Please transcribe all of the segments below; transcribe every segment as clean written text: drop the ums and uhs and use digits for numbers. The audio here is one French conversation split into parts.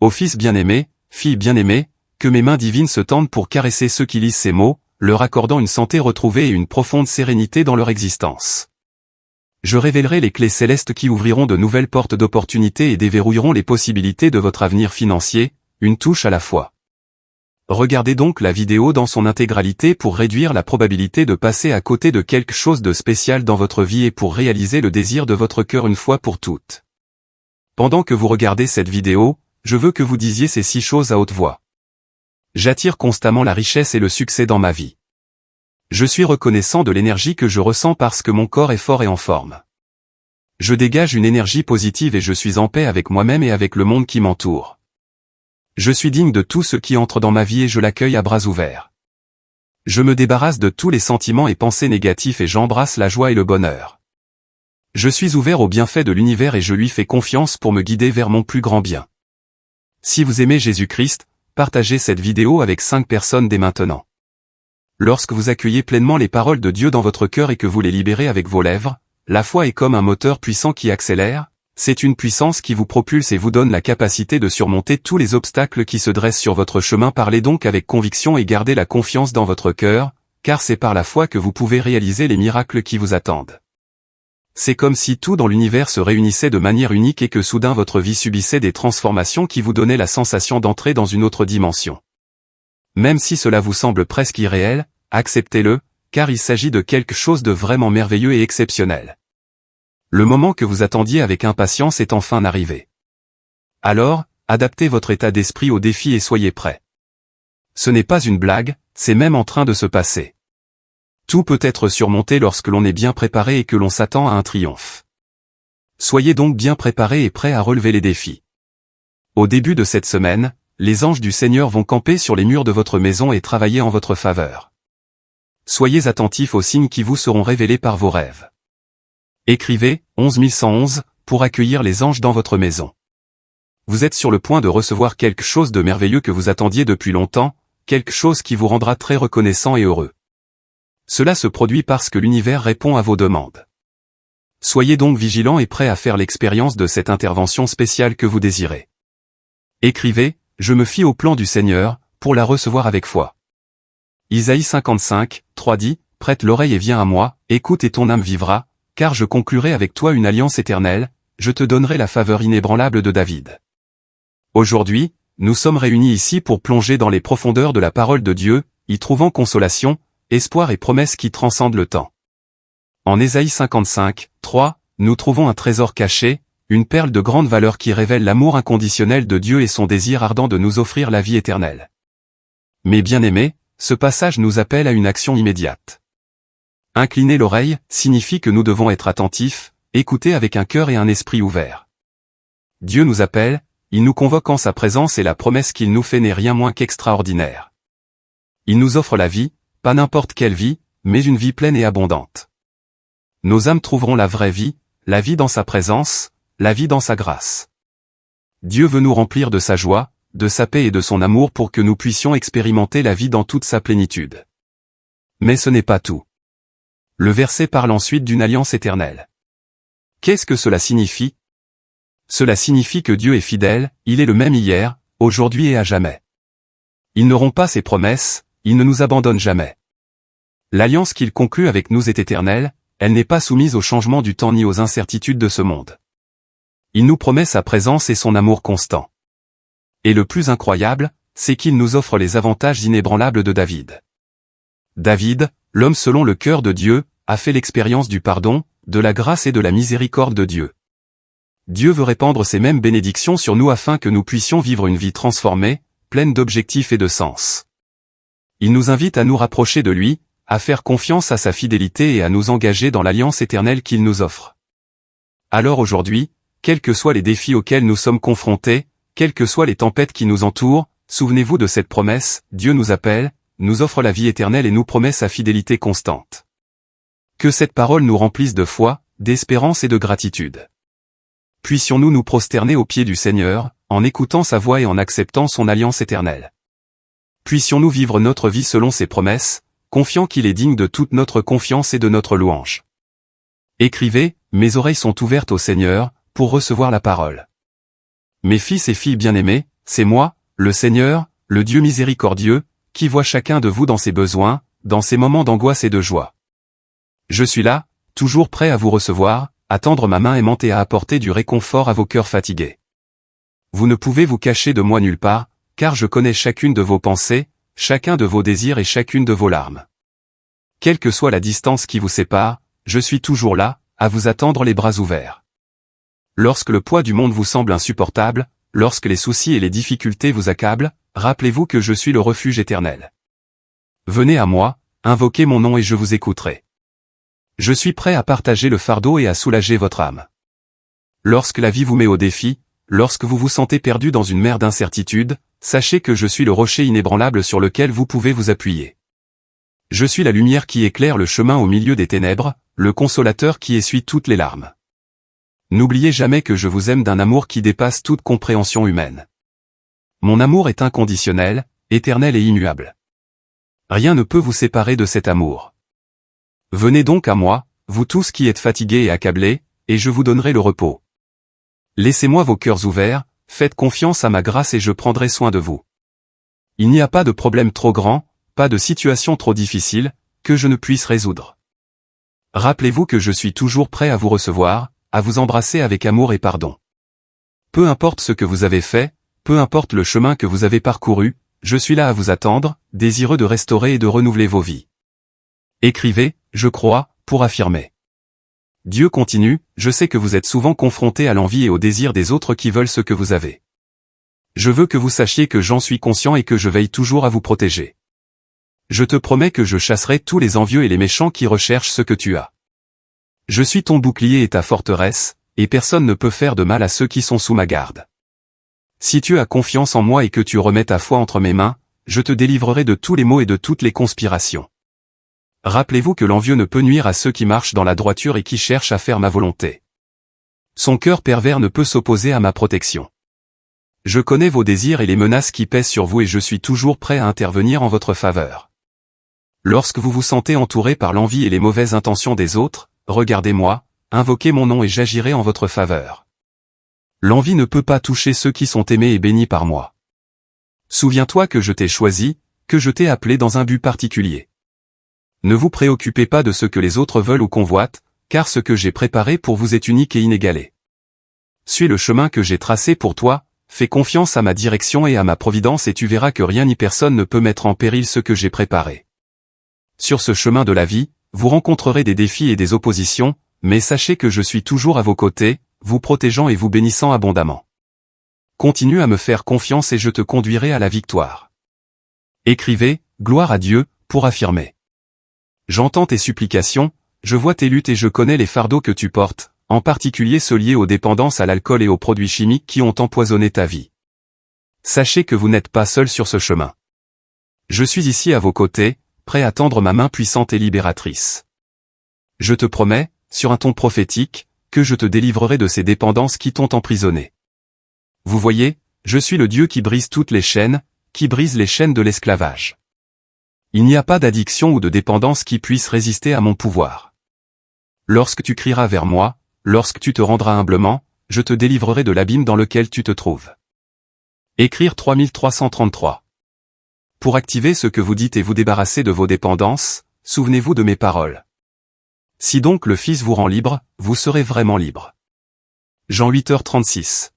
Ô fils bien-aimé, fille bien-aimée, que mes mains divines se tendent pour caresser ceux qui lisent ces mots, leur accordant une santé retrouvée et une profonde sérénité dans leur existence. Je révélerai les clés célestes qui ouvriront de nouvelles portes d'opportunités et déverrouilleront les possibilités de votre avenir financier, une touche à la fois. Regardez donc la vidéo dans son intégralité pour réduire la probabilité de passer à côté de quelque chose de spécial dans votre vie et pour réaliser le désir de votre cœur une fois pour toutes. Pendant que vous regardez cette vidéo, je veux que vous disiez ces 6 choses à haute voix. J'attire constamment la richesse et le succès dans ma vie. Je suis reconnaissant de l'énergie que je ressens parce que mon corps est fort et en forme. Je dégage une énergie positive et je suis en paix avec moi-même et avec le monde qui m'entoure. Je suis digne de tout ce qui entre dans ma vie et je l'accueille à bras ouverts. Je me débarrasse de tous les sentiments et pensées négatifs et j'embrasse la joie et le bonheur. Je suis ouvert aux bienfaits de l'univers et je lui fais confiance pour me guider vers mon plus grand bien. Si vous aimez Jésus-Christ, partagez cette vidéo avec 5 personnes dès maintenant. Lorsque vous accueillez pleinement les paroles de Dieu dans votre cœur et que vous les libérez avec vos lèvres, la foi est comme un moteur puissant qui accélère, c'est une puissance qui vous propulse et vous donne la capacité de surmonter tous les obstacles qui se dressent sur votre chemin. Parlez donc avec conviction et gardez la confiance dans votre cœur, car c'est par la foi que vous pouvez réaliser les miracles qui vous attendent. C'est comme si tout dans l'univers se réunissait de manière unique et que soudain votre vie subissait des transformations qui vous donnaient la sensation d'entrer dans une autre dimension. Même si cela vous semble presque irréel, acceptez-le, car il s'agit de quelque chose de vraiment merveilleux et exceptionnel. Le moment que vous attendiez avec impatience est enfin arrivé. Alors, adaptez votre état d'esprit au défi et soyez prêts. Ce n'est pas une blague, c'est même en train de se passer. Tout peut être surmonté lorsque l'on est bien préparé et que l'on s'attend à un triomphe. Soyez donc bien préparés et prêts à relever les défis. Au début de cette semaine, les anges du Seigneur vont camper sur les murs de votre maison et travailler en votre faveur. Soyez attentifs aux signes qui vous seront révélés par vos rêves. Écrivez 11111 pour accueillir les anges dans votre maison. Vous êtes sur le point de recevoir quelque chose de merveilleux que vous attendiez depuis longtemps, quelque chose qui vous rendra très reconnaissant et heureux. Cela se produit parce que l'univers répond à vos demandes. Soyez donc vigilants et prêts à faire l'expérience de cette intervention spéciale que vous désirez. Écrivez, je me fie au plan du Seigneur, pour la recevoir avec foi. Isaïe 55, 3 dit, prête l'oreille et viens à moi, écoute et ton âme vivra, car je conclurai avec toi une alliance éternelle, je te donnerai la faveur inébranlable de David. Aujourd'hui, nous sommes réunis ici pour plonger dans les profondeurs de la parole de Dieu, y trouvant consolation, espoir et promesses qui transcendent le temps. En Ésaïe 55, 3, nous trouvons un trésor caché, une perle de grande valeur qui révèle l'amour inconditionnel de Dieu et son désir ardent de nous offrir la vie éternelle. Mes bien-aimés, ce passage nous appelle à une action immédiate. Incliner l'oreille signifie que nous devons être attentifs, écouter avec un cœur et un esprit ouverts. Dieu nous appelle, il nous convoque en sa présence et la promesse qu'il nous fait n'est rien moins qu'extraordinaire. Il nous offre la vie, pas n'importe quelle vie, mais une vie pleine et abondante. Nos âmes trouveront la vraie vie, la vie dans sa présence, la vie dans sa grâce. Dieu veut nous remplir de sa joie, de sa paix et de son amour pour que nous puissions expérimenter la vie dans toute sa plénitude. Mais ce n'est pas tout. Le verset parle ensuite d'une alliance éternelle. Qu'est-ce que cela signifie? Cela signifie que Dieu est fidèle, il est le même hier, aujourd'hui et à jamais. Il ne rompt pas ses promesses, il ne nous abandonne jamais. L'alliance qu'il conclut avec nous est éternelle, elle n'est pas soumise au changement du temps ni aux incertitudes de ce monde. Il nous promet sa présence et son amour constant. Et le plus incroyable, c'est qu'il nous offre les avantages inébranlables de David. David, l'homme selon le cœur de Dieu, a fait l'expérience du pardon, de la grâce et de la miséricorde de Dieu. Dieu veut répandre ces mêmes bénédictions sur nous afin que nous puissions vivre une vie transformée, pleine d'objectifs et de sens. Il nous invite à nous rapprocher de lui, à faire confiance à sa fidélité et à nous engager dans l'alliance éternelle qu'il nous offre. Alors aujourd'hui, quels que soient les défis auxquels nous sommes confrontés, quelles que soient les tempêtes qui nous entourent, souvenez-vous de cette promesse, Dieu nous appelle, nous offre la vie éternelle et nous promet sa fidélité constante. Que cette parole nous remplisse de foi, d'espérance et de gratitude. Puissions-nous nous prosterner aux pieds du Seigneur, en écoutant sa voix et en acceptant son alliance éternelle. Puissions-nous vivre notre vie selon ses promesses, confiant qu'il est digne de toute notre confiance et de notre louange. Écrivez, mes oreilles sont ouvertes au Seigneur, pour recevoir la parole. Mes fils et filles bien-aimés, c'est moi, le Seigneur, le Dieu miséricordieux, qui voit chacun de vous dans ses besoins, dans ses moments d'angoisse et de joie. Je suis là, toujours prêt à vous recevoir, à tendre ma main aimante et à apporter du réconfort à vos cœurs fatigués. Vous ne pouvez vous cacher de moi nulle part, car je connais chacune de vos pensées, chacun de vos désirs et chacune de vos larmes. Quelle que soit la distance qui vous sépare, je suis toujours là, à vous attendre les bras ouverts. Lorsque le poids du monde vous semble insupportable, lorsque les soucis et les difficultés vous accablent, rappelez-vous que je suis le refuge éternel. Venez à moi, invoquez mon nom et je vous écouterai. Je suis prêt à partager le fardeau et à soulager votre âme. Lorsque la vie vous met au défi, lorsque vous vous sentez perdu dans une mer d'incertitude, sachez que je suis le rocher inébranlable sur lequel vous pouvez vous appuyer. Je suis la lumière qui éclaire le chemin au milieu des ténèbres, le consolateur qui essuie toutes les larmes. N'oubliez jamais que je vous aime d'un amour qui dépasse toute compréhension humaine. Mon amour est inconditionnel, éternel et immuable. Rien ne peut vous séparer de cet amour. Venez donc à moi, vous tous qui êtes fatigués et accablés, et je vous donnerai le repos. Laissez-moi vos cœurs ouverts, faites confiance à ma grâce et je prendrai soin de vous. Il n'y a pas de problème trop grand, pas de situation trop difficile, que je ne puisse résoudre. Rappelez-vous que je suis toujours prêt à vous recevoir, à vous embrasser avec amour et pardon. Peu importe ce que vous avez fait, peu importe le chemin que vous avez parcouru, je suis là à vous attendre, désireux de restaurer et de renouveler vos vies. Écrivez, je crois, pour affirmer. Dieu continue, je sais que vous êtes souvent confrontés à l'envie et au désir des autres qui veulent ce que vous avez. Je veux que vous sachiez que j'en suis conscient et que je veille toujours à vous protéger. Je te promets que je chasserai tous les envieux et les méchants qui recherchent ce que tu as. Je suis ton bouclier et ta forteresse, et personne ne peut faire de mal à ceux qui sont sous ma garde. Si tu as confiance en moi et que tu remets ta foi entre mes mains, je te délivrerai de tous les maux et de toutes les conspirations. Rappelez-vous que l'envieux ne peut nuire à ceux qui marchent dans la droiture et qui cherchent à faire ma volonté. Son cœur pervers ne peut s'opposer à ma protection. Je connais vos désirs et les menaces qui pèsent sur vous et je suis toujours prêt à intervenir en votre faveur. Lorsque vous vous sentez entouré par l'envie et les mauvaises intentions des autres, regardez-moi, invoquez mon nom et j'agirai en votre faveur. L'envie ne peut pas toucher ceux qui sont aimés et bénis par moi. Souviens-toi que je t'ai choisi, que je t'ai appelé dans un but particulier. Ne vous préoccupez pas de ce que les autres veulent ou convoitent, car ce que j'ai préparé pour vous est unique et inégalé. Suis le chemin que j'ai tracé pour toi, fais confiance à ma direction et à ma providence et tu verras que rien ni personne ne peut mettre en péril ce que j'ai préparé. Sur ce chemin de la vie, vous rencontrerez des défis et des oppositions, mais sachez que je suis toujours à vos côtés, vous protégeant et vous bénissant abondamment. Continue à me faire confiance et je te conduirai à la victoire. Écrivez, gloire à Dieu, pour affirmer. J'entends tes supplications, je vois tes luttes et je connais les fardeaux que tu portes, en particulier ceux liés aux dépendances à l'alcool et aux produits chimiques qui ont empoisonné ta vie. Sachez que vous n'êtes pas seul sur ce chemin. Je suis ici à vos côtés, prêt à tendre ma main puissante et libératrice. Je te promets, sur un ton prophétique, que je te délivrerai de ces dépendances qui t'ont emprisonné. Vous voyez, je suis le Dieu qui brise toutes les chaînes, qui brise les chaînes de l'esclavage. Il n'y a pas d'addiction ou de dépendance qui puisse résister à mon pouvoir. Lorsque tu crieras vers moi, lorsque tu te rendras humblement, je te délivrerai de l'abîme dans lequel tu te trouves. Écrire 3333. Pour activer ce que vous dites et vous débarrasser de vos dépendances, souvenez-vous de mes paroles. Si donc le Fils vous rend libre, vous serez vraiment libre. Jean 8h36.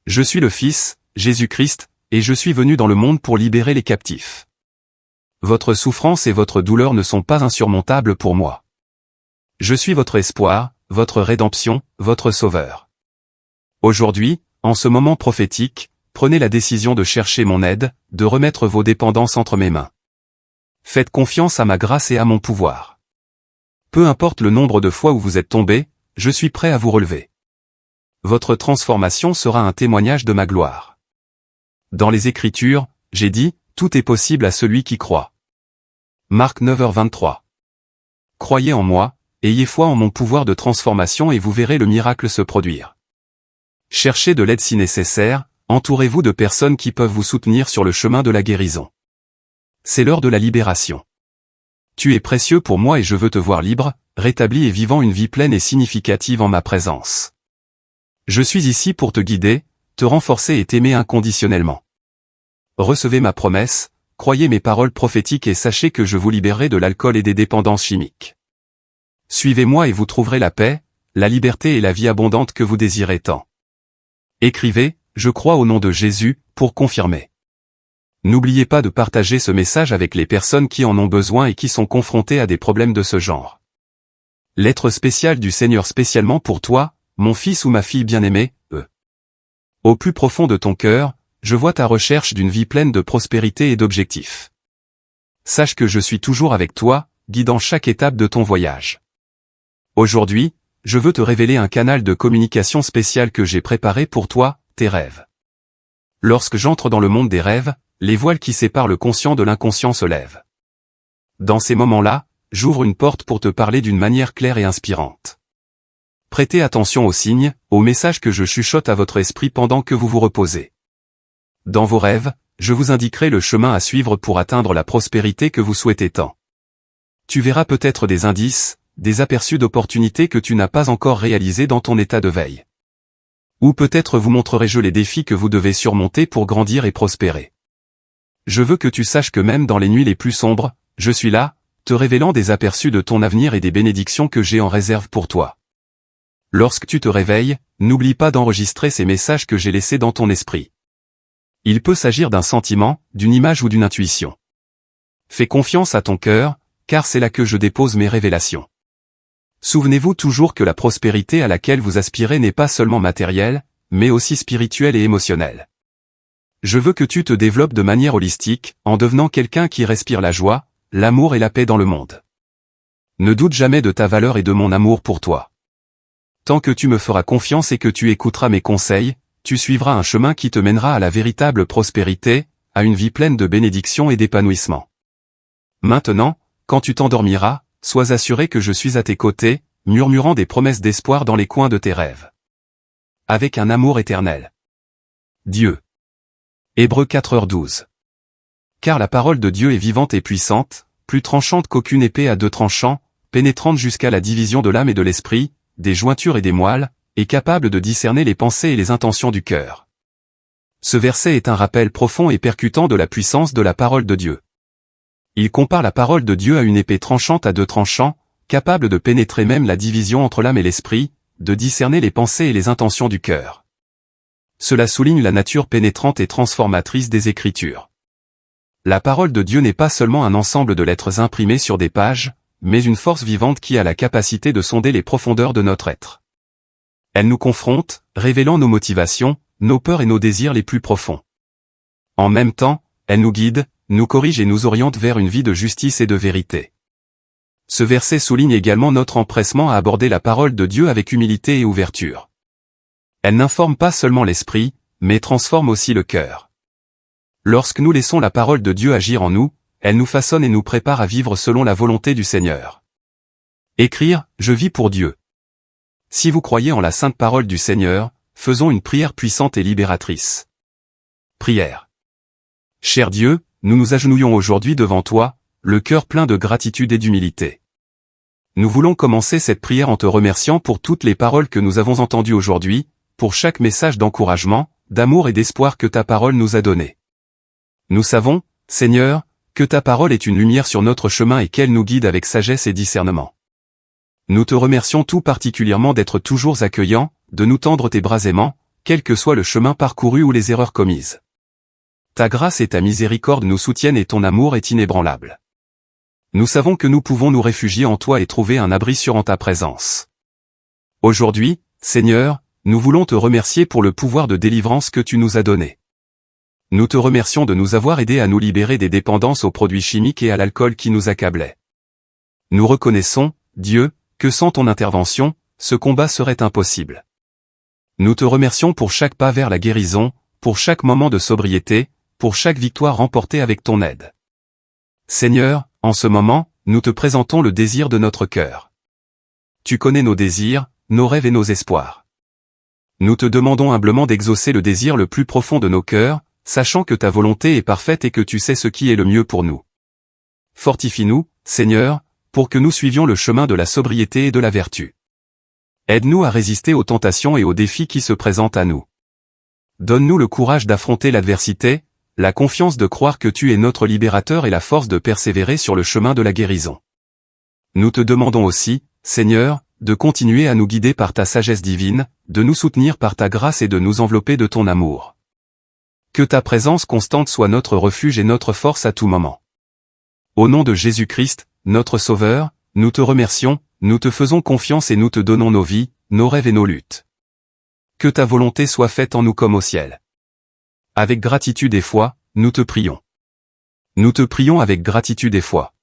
Je suis le Fils, Jésus-Christ, et je suis venu dans le monde pour libérer les captifs. Votre souffrance et votre douleur ne sont pas insurmontables pour moi. Je suis votre espoir, votre rédemption, votre sauveur. Aujourd'hui, en ce moment prophétique, prenez la décision de chercher mon aide, de remettre vos dépendances entre mes mains. Faites confiance à ma grâce et à mon pouvoir. Peu importe le nombre de fois où vous êtes tombé, je suis prêt à vous relever. Votre transformation sera un témoignage de ma gloire. Dans les Écritures, j'ai dit, tout est possible à celui qui croit. Marc 9h23. Croyez en moi, ayez foi en mon pouvoir de transformation et vous verrez le miracle se produire. Cherchez de l'aide si nécessaire, entourez-vous de personnes qui peuvent vous soutenir sur le chemin de la guérison. C'est l'heure de la libération. Tu es précieux pour moi et je veux te voir libre, rétabli et vivant une vie pleine et significative en ma présence. Je suis ici pour te guider, te renforcer et t'aimer inconditionnellement. Recevez ma promesse, croyez mes paroles prophétiques et sachez que je vous libérerai de l'alcool et des dépendances chimiques. Suivez-moi et vous trouverez la paix, la liberté et la vie abondante que vous désirez tant. Écrivez, je crois au nom de Jésus, pour confirmer. N'oubliez pas de partager ce message avec les personnes qui en ont besoin et qui sont confrontées à des problèmes de ce genre. Lettre spéciale du Seigneur spécialement pour toi, mon fils ou ma fille bien-aimée, Au plus profond de ton cœur, je vois ta recherche d'une vie pleine de prospérité et d'objectifs. Sache que je suis toujours avec toi, guidant chaque étape de ton voyage. Aujourd'hui, je veux te révéler un canal de communication spécial que j'ai préparé pour toi, tes rêves. Lorsque j'entre dans le monde des rêves, les voiles qui séparent le conscient de l'inconscient se lèvent. Dans ces moments-là, j'ouvre une porte pour te parler d'une manière claire et inspirante. Prêtez attention aux signes, aux messages que je chuchote à votre esprit pendant que vous vous reposez. Dans vos rêves, je vous indiquerai le chemin à suivre pour atteindre la prospérité que vous souhaitez tant. Tu verras peut-être des indices, des aperçus d'opportunités que tu n'as pas encore réalisés dans ton état de veille. Ou peut-être vous montrerai-je les défis que vous devez surmonter pour grandir et prospérer. Je veux que tu saches que même dans les nuits les plus sombres, je suis là, te révélant des aperçus de ton avenir et des bénédictions que j'ai en réserve pour toi. Lorsque tu te réveilles, n'oublie pas d'enregistrer ces messages que j'ai laissés dans ton esprit. Il peut s'agir d'un sentiment, d'une image ou d'une intuition. Fais confiance à ton cœur, car c'est là que je dépose mes révélations. Souvenez-vous toujours que la prospérité à laquelle vous aspirez n'est pas seulement matérielle, mais aussi spirituelle et émotionnelle. Je veux que tu te développes de manière holistique, en devenant quelqu'un qui respire la joie, l'amour et la paix dans le monde. Ne doute jamais de ta valeur et de mon amour pour toi. Tant que tu me feras confiance et que tu écouteras mes conseils, tu suivras un chemin qui te mènera à la véritable prospérité, à une vie pleine de bénédictions et d'épanouissement. Maintenant, quand tu t'endormiras, sois assuré que je suis à tes côtés, murmurant des promesses d'espoir dans les coins de tes rêves. Avec un amour éternel. Dieu. Hébreux 4h12. Car la parole de Dieu est vivante et puissante, plus tranchante qu'aucune épée à deux tranchants, pénétrante jusqu'à la division de l'âme et de l'esprit, des jointures et des moelles, et capable de discerner les pensées et les intentions du cœur. Ce verset est un rappel profond et percutant de la puissance de la parole de Dieu. Il compare la parole de Dieu à une épée tranchante à deux tranchants, capable de pénétrer même la division entre l'âme et l'esprit, de discerner les pensées et les intentions du cœur. Cela souligne la nature pénétrante et transformatrice des Écritures. La parole de Dieu n'est pas seulement un ensemble de lettres imprimées sur des pages, mais une force vivante qui a la capacité de sonder les profondeurs de notre être. Elle nous confronte, révélant nos motivations, nos peurs et nos désirs les plus profonds. En même temps, elle nous guide, nous corrige et nous oriente vers une vie de justice et de vérité. Ce verset souligne également notre empressement à aborder la parole de Dieu avec humilité et ouverture. Elle n'informe pas seulement l'esprit, mais transforme aussi le cœur. Lorsque nous laissons la parole de Dieu agir en nous, elle nous façonne et nous prépare à vivre selon la volonté du Seigneur. Écrire, je vis pour Dieu. Si vous croyez en la sainte parole du Seigneur, faisons une prière puissante et libératrice. Prière. Cher Dieu, nous nous agenouillons aujourd'hui devant toi, le cœur plein de gratitude et d'humilité. Nous voulons commencer cette prière en te remerciant pour toutes les paroles que nous avons entendues aujourd'hui, pour chaque message d'encouragement, d'amour et d'espoir que ta parole nous a donné. Nous savons, Seigneur, que ta parole est une lumière sur notre chemin et qu'elle nous guide avec sagesse et discernement. Nous te remercions tout particulièrement d'être toujours accueillant, de nous tendre tes bras aimants, quel que soit le chemin parcouru ou les erreurs commises. Ta grâce et ta miséricorde nous soutiennent et ton amour est inébranlable. Nous savons que nous pouvons nous réfugier en toi et trouver un abri sûr en ta présence. Aujourd'hui, Seigneur, nous voulons te remercier pour le pouvoir de délivrance que tu nous as donné. Nous te remercions de nous avoir aidés à nous libérer des dépendances aux produits chimiques et à l'alcool qui nous accablaient. Nous reconnaissons, Dieu, que sans ton intervention, ce combat serait impossible. Nous te remercions pour chaque pas vers la guérison, pour chaque moment de sobriété, pour chaque victoire remportée avec ton aide. Seigneur, en ce moment, nous te présentons le désir de notre cœur. Tu connais nos désirs, nos rêves et nos espoirs. Nous te demandons humblement d'exaucer le désir le plus profond de nos cœurs, sachant que ta volonté est parfaite et que tu sais ce qui est le mieux pour nous. Fortifie-nous, Seigneur, pour que nous suivions le chemin de la sobriété et de la vertu. Aide-nous à résister aux tentations et aux défis qui se présentent à nous. Donne-nous le courage d'affronter l'adversité, la confiance de croire que tu es notre libérateur et la force de persévérer sur le chemin de la guérison. Nous te demandons aussi, Seigneur, de continuer à nous guider par ta sagesse divine, de nous soutenir par ta grâce et de nous envelopper de ton amour. Que ta présence constante soit notre refuge et notre force à tout moment. Au nom de Jésus-Christ, notre Sauveur, nous te remercions, nous te faisons confiance et nous te donnons nos vies, nos rêves et nos luttes. Que ta volonté soit faite en nous comme au ciel. Avec gratitude et foi, nous te prions. Nous te prions avec gratitude et foi.